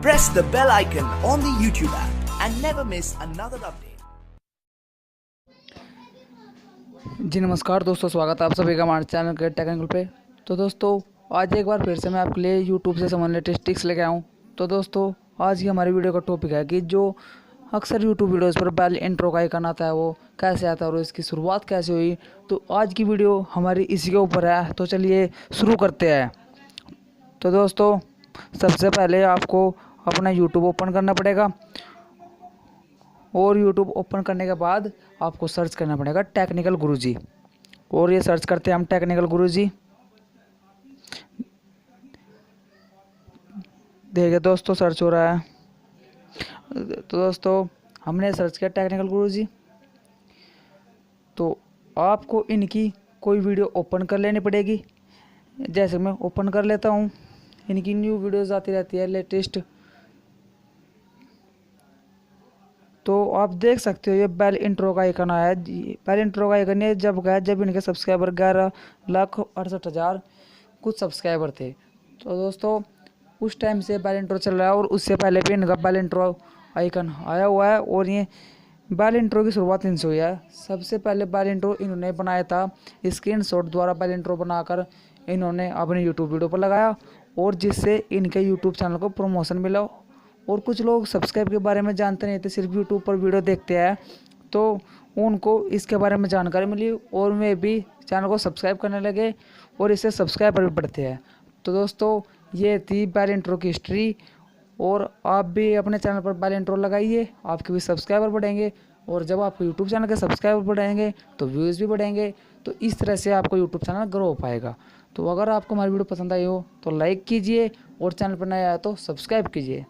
Press the bell icon on the YouTube app and never miss another update. जी नमस्कार दोस्तों, स्वागत है आप सभी का हमारे चैनल के टेक्निकल पे। तो दोस्तों आज एक बार फिर से मैं आपके लिए यूट्यूब से संबंधित टिप्स लेके आया हूँ। तो दोस्तों आज की हमारी वीडियो का टॉपिक है कि जो अक्सर यूट्यूब वीडियोस पर बेल इंट्रो का आइकन आता है वो कैसे आता है और इसकी शुरुआत कैसे हुई। तो आज की वीडियो हमारी इसी के ऊपर है, तो चलिए शुरू करते हैं। तो दोस्तों सबसे पहले आपको अपना यूट्यूब ओपन करना पड़ेगा और यूट्यूब ओपन करने के बाद आपको सर्च करना पड़ेगा टेक्निकल गुरुजी। और ये सर्च करते हैं हम टेक्निकल गुरुजी। देखिए दोस्तों सर्च हो रहा है। तो दोस्तों हमने सर्च किया टेक्निकल गुरुजी। तो आपको इनकी कोई वीडियो ओपन कर लेनी पड़ेगी। जैसे मैं ओपन कर लेता हूँ, इनकी न्यू वीडियोस आती रहती है लेटेस्ट। तो आप देख सकते हो ये बेल इंट्रो का आइकन आया है। बेल इंट्रो का आइकन ये जब गया जब इनके सब्सक्राइबर 11,68,000 कुछ सब्सक्राइबर थे। तो दोस्तों उस टाइम से बेल इंट्रो चल रहा है और उससे पहले भी इनका बेल इंट्रो आइकन आया हुआ है। और ये बेल इंट्रो की शुरुआत इनसे हुई है। सबसे पहले बेल इंट्रो इन्होंने बनाया था, स्क्रीनशॉट द्वारा बेल इंट्रो बनाकर इन्होंने अपने यूट्यूब वीडियो पर लगाया और जिससे इनके यूट्यूब चैनल को प्रमोशन मिला। और कुछ लोग सब्सक्राइब के बारे में जानते नहीं थे, सिर्फ यूट्यूब पर वीडियो देखते हैं, तो उनको इसके बारे में जानकारी मिली और वे भी चैनल को सब्सक्राइब करने लगे और इससे सब्सक्राइबर भी बढ़ते हैं। तो दोस्तों ये थी बेल इंट्रो की हिस्ट्री। और आप भी अपने चैनल पर बेल इंट्रो लगाइए, आपके भी सब्सक्राइबर बढ़ेंगे और जब आपको यूट्यूब चैनल के सब्सक्राइबर बढ़ेंगे तो व्यूज़ भी बढ़ेंगे। तो इस तरह से आपको यूट्यूब चैनल ग्रो हो पाएगा। तो अगर आपको हमारी वीडियो पसंद आई हो तो लाइक कीजिए और चैनल पर नया आया तो सब्सक्राइब कीजिए।